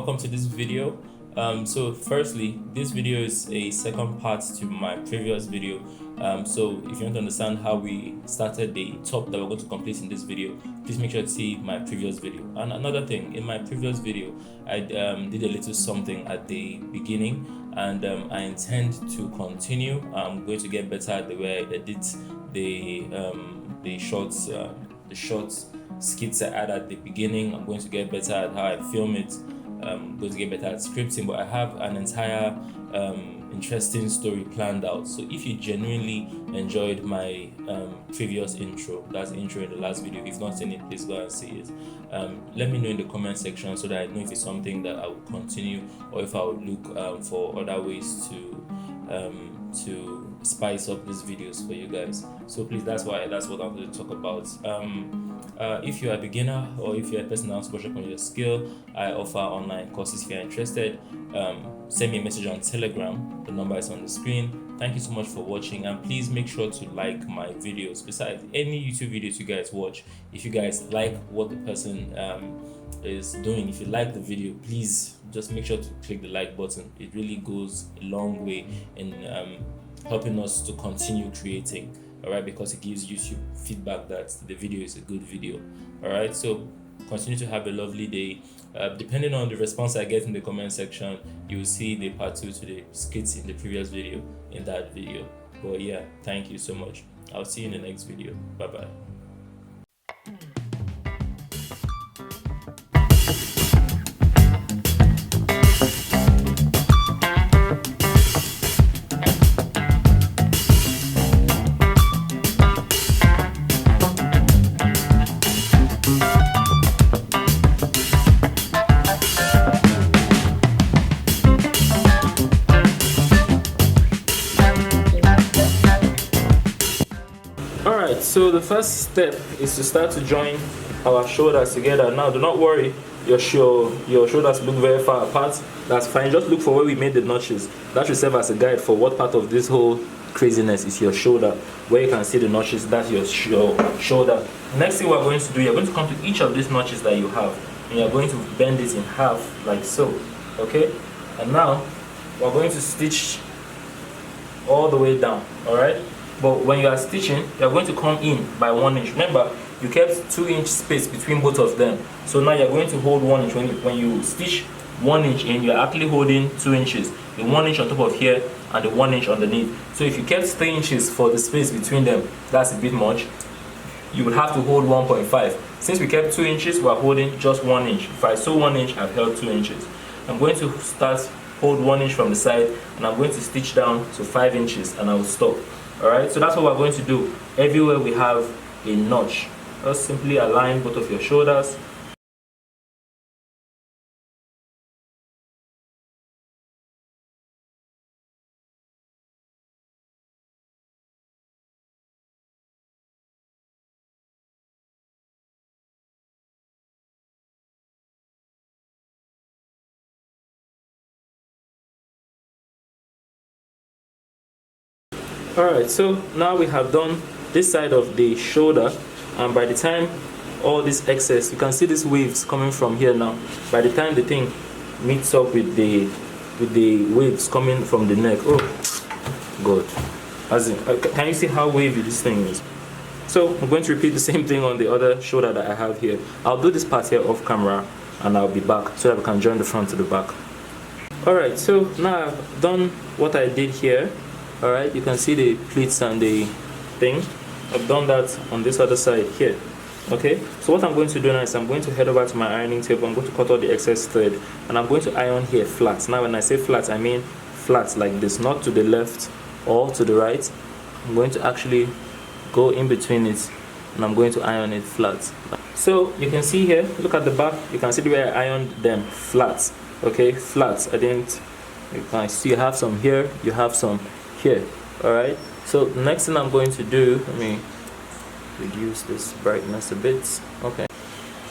welcome to this video. So firstly, this video is a second part to my previous video. So if you want to understand how we started the top that we're going to complete in this video, please make sure to see my previous video. And another thing, in my previous video I did a little something at the beginning, and I intend to continue. I'm going to get better at the way I edit the shorts skits I add at the beginning. I'm going to get better at how I film it. I'm going to get better at scripting, but I have an entire interesting story planned out. So if you genuinely enjoyed my previous intro, that's the intro in the last video, if you've not seen it, please go and see it. Let me know in the comment section so that I know if it's something that I will continue, or if I would look for other ways to spice up these videos for you guys. So please, that's what I'm going to talk about. If you're a beginner, or if you're a person that wants to brush up on your skill, I offer online courses. If you're interested, send me a message on Telegram. The number is on the screen. Thank you so much for watching, and please make sure to like my videos. Besides, any YouTube videos you guys watch, if you guys like what the person is doing, if you like the video, please just make sure to click the like button. It really goes a long way in helping us to continue creating, all right, because it gives YouTube feedback that the video is a good video. All right, so continue to have a lovely day. Depending on the response I get in the comment section, you will see the part 2 to the skits in the previous video in that video. But yeah, thank you so much. I'll see you in the next video. Bye bye. Alright, so the first step is to start to join our shoulders together. Now, do not worry, your shoulders look very far apart. That's fine. Just look for where we made the notches. That should serve as a guide for what part of this whole craziness is your shoulder. Where you can see the notches, that's your shoulder. Next thing we're going to do, you're going to come to each of these notches that you have, and you're going to bend it in half like so. Okay? And now we're going to stitch all the way down. Alright? But when you are stitching, you are going to come in by 1 inch. Remember, you kept 2-inch space between both of them. So now you're going to hold 1 inch. When you stitch 1 inch in, you're actually holding 2 inches. The 1 inch on top of here and the 1 inch underneath. So if you kept 3 inches for the space between them, that's a bit much. You would have to hold 1.5. Since we kept 2 inches, we're holding just 1 inch. If I sew 1 inch, I've held 2 inches. I'm going to hold 1 inch from the side, and I'm going to stitch down to 5 inches, and I will stop. Alright, so that's what we're going to do. Everywhere we have a notch, just simply align both of your shoulders. Alright, so now we have done this side of the shoulder, and by the time all this excess, you can see these waves coming from here now. By the time the thing meets up with the waves coming from the neck, oh god, as in, can you see how wavy this thing is? So I'm going to repeat the same thing on the other shoulder that I have here. I'll do this part here off camera, and I'll be back so that we can join the front to the back. Alright, so now I've done what I did here. Alright, you can see the pleats and the thing. I've done that on this other side here. Okay, so what I'm going to do now is I'm going to head over to my ironing table. I'm going to cut all the excess thread, and I'm going to iron here flat. Now when I say flat, I mean flat like this, not to the left or to the right. I'm going to actually go in between it, and I'm going to iron it flat. So you can see here, look at the back, you can see the way I ironed them flat. Okay, flat. You can see you have some here, you have some here. Alright, so the next thing I'm going to do, let me reduce this brightness a bit. Okay,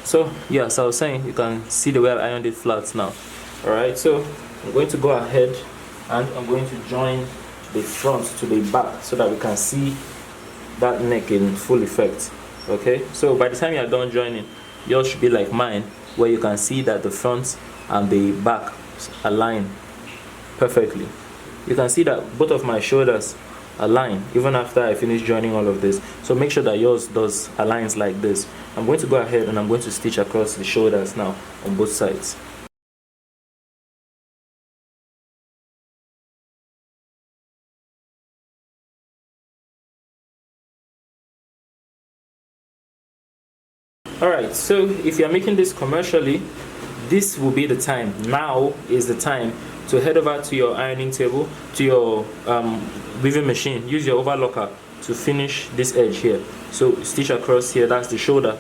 so yes, I was saying, you can see the way I ironed it flat now. Alright, so I'm going to go ahead and I'm going to join the front to the back so that we can see that neck in full effect. Okay, so by the time you're done joining, yours should be like mine, where you can see that the front and the back align perfectly. You can see that both of my shoulders align even after I finish joining all of this. So make sure that yours does aligns like this. I'm going to go ahead and I'm going to stitch across the shoulders now on both sides. Alright, so if you're making this commercially, this will be the time. Now is the time to head over to your ironing table, to your weaving machine. Use your overlocker to finish this edge here. So stitch across here, that's the shoulder,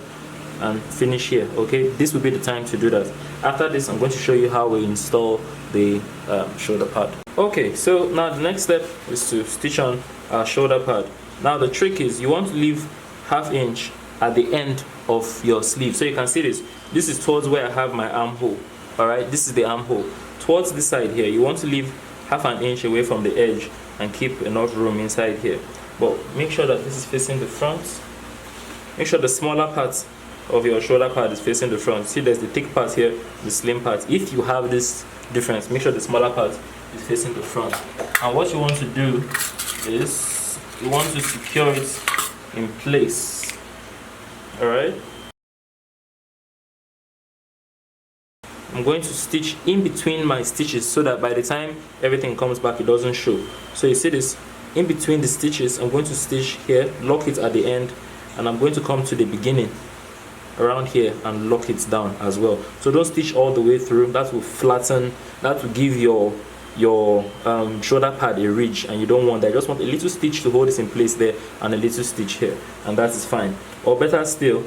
and finish here. Okay, this will be the time to do that. After this, I'm going to show you how we install the shoulder pad. Okay, so now the next step is to stitch on our shoulder pad. Now the trick is you want to leave ½ inch at the end of your sleeve. So you can see this is towards where I have my armhole. Alright, this is the armhole. Towards this side here, you want to leave ½ inch away from the edge and keep enough room inside here. But make sure that this is facing the front. Make sure the smaller part of your shoulder pad is facing the front. See, there's the thick part here, the slim part. If you have this difference, make sure the smaller part is facing the front. And what you want to do is you want to secure it in place. Alright, I'm going to stitch in between my stitches so that by the time everything comes back it doesn't show. So you see this, in between the stitches I'm going to stitch here, lock it at the end, and I'm going to come to the beginning around here and lock it down as well. So don't stitch all the way through, that will flatten, that will give your shoulder pad a ridge, and you don't want that. You just want a little stitch to hold this in place there and a little stitch here, and that is fine. Or better still,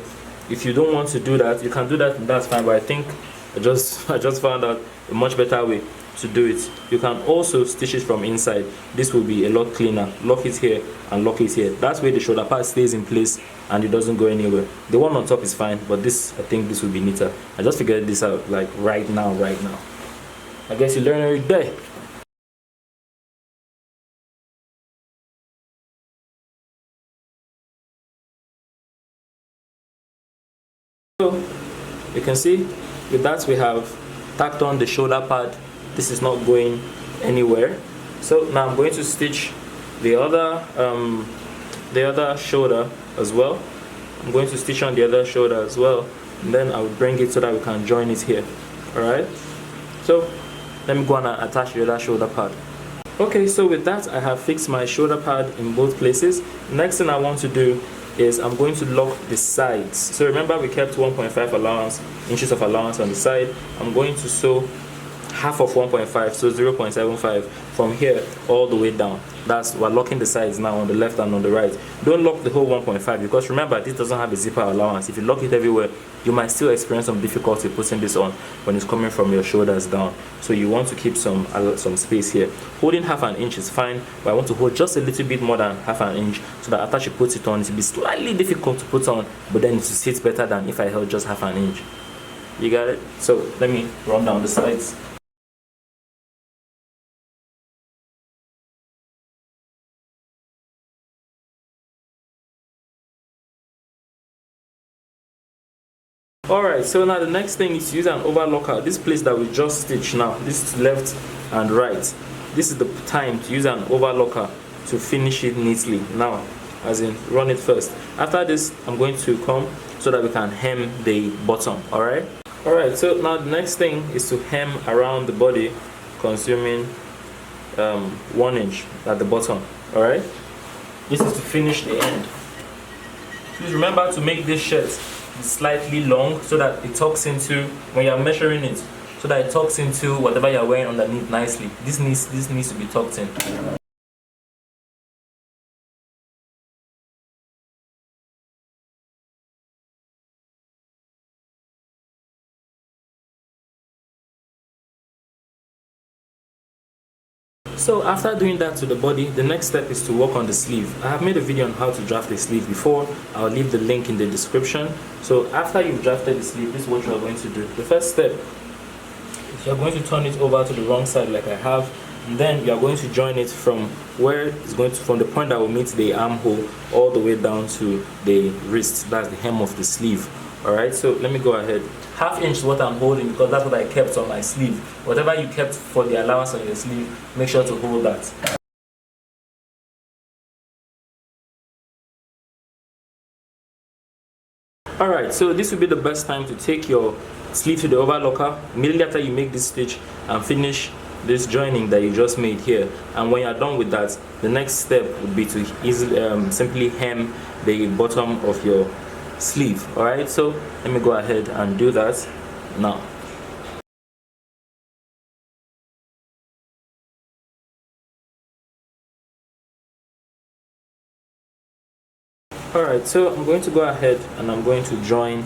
if you don't want to do that, you can do that, and that's fine. But I think I just found out a much better way to do it. You can also stitch it from inside. This will be a lot cleaner. Lock it here and lock it here. That way the shoulder pad stays in place and it doesn't go anywhere. The one on top is fine, but this, I think this will be neater. I just figured this out like right now. I guess you learn every day. So you can see with that we have tacked on the shoulder pad. This is not going anywhere. So now I'm going to stitch the other shoulder as well. I'm going to stitch on the other shoulder as well, and then I will bring it so that we can join it here. Alright, so let me go and attach the other shoulder pad. Okay, so with that I have fixed my shoulder pad in both places. Next thing I want to do is I'm going to lock the sides. So remember we kept 1.5 inches of allowance on the side. I'm going to sew half of 1.5, so 0.75 from here all the way down. We're locking the sides now on the left and on the right. Don't lock the whole 1.5 because remember this doesn't have a zipper allowance. If you lock it everywhere, you might still experience some difficulty putting this on when it's coming from your shoulders down. So you want to keep some space here. Holding ½ inch is fine, but I want to hold just a little bit more than ½ inch so that after she puts it on, it will be slightly difficult to put on, but then it will sit better than if I held just ½ inch. You got it? So let me run down the sides. Alright, so now the next thing is to use an overlocker. This place that we just stitched now, this left and right, this is the time to use an overlocker to finish it neatly. Now, as in run it first. After this, I'm going to come so that we can hem the bottom. Alright, so now the next thing is to hem around the body, consuming 1 inch at the bottom. Alright, this is to finish the end. Please remember to make this shirt slightly long so that it tucks into, when you're measuring it, so that it tucks into whatever you're wearing underneath nicely. This needs to be tucked in. So after doing that to the body, the next step is to work on the sleeve. I have made a video on how to draft the sleeve before. I'll leave the link in the description. So after you've drafted the sleeve, this is what you're going to do. The first step is you're going to turn it over to the wrong side like I have, and then you're going to join it from where it's going to, from the point that will meet the armhole all the way down to the wrist. That's the hem of the sleeve. All right, so let me go ahead. Half inch is what I'm holding because that's what I kept on my sleeve. Whatever you kept for the allowance on your sleeve, make sure to hold that. Alright, so this will be the best time to take your sleeve to the overlocker immediately after you make this stitch and finish this joining that you just made here. And when you're done with that, the next step would be to easily simply hem the bottom of your sleeve. Alright, so let me go ahead and do that now. Alright, so I'm going to go ahead and I'm going to join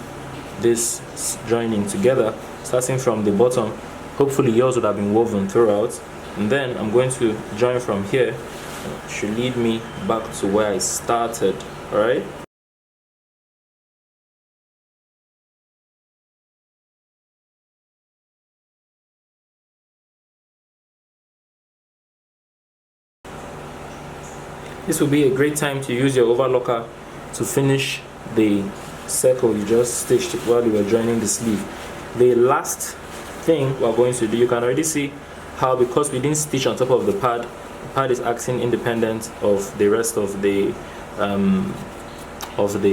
this joining together, starting from the bottom. Hopefully yours would have been woven throughout, and then I'm going to join from here. It should lead me back to where I started. Alright, this will be a great time to use your overlocker to finish the circle you just stitched while you were joining the sleeve. The last thing we're going to do, you can already see how, because we didn't stitch on top of the pad is acting independent of the rest of the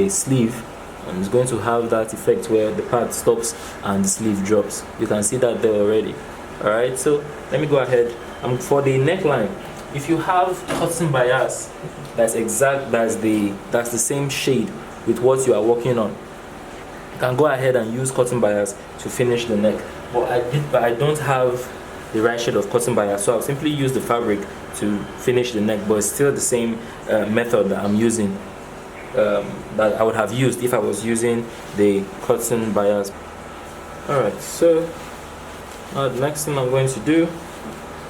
sleeve, and it's going to have that effect where the pad stops and the sleeve drops. You can see that there already. Alright, so let me go ahead. For the neckline, if you have cotton bias that's the same shade with what you are working on, you can go ahead and use cotton bias to finish the neck. But I don't have the right shade of cotton bias, so I'll simply use the fabric to finish the neck. But it's still the same method that I'm using, that I would have used if I was using the cotton bias. Alright, so the next thing I'm going to do,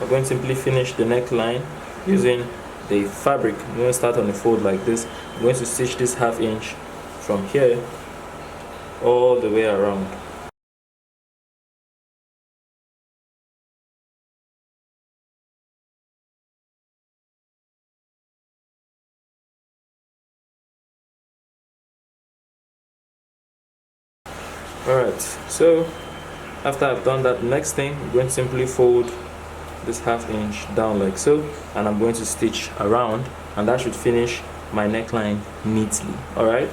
I'm going to simply finish the neckline using the fabric. I'm going to start on a fold like this. I'm going to stitch this ½ inch from here all the way around. Alright, so after I've done that, next thing, I'm going to simply fold this ½ inch down like so, and I'm going to stitch around, and that should finish my neckline neatly. Alright.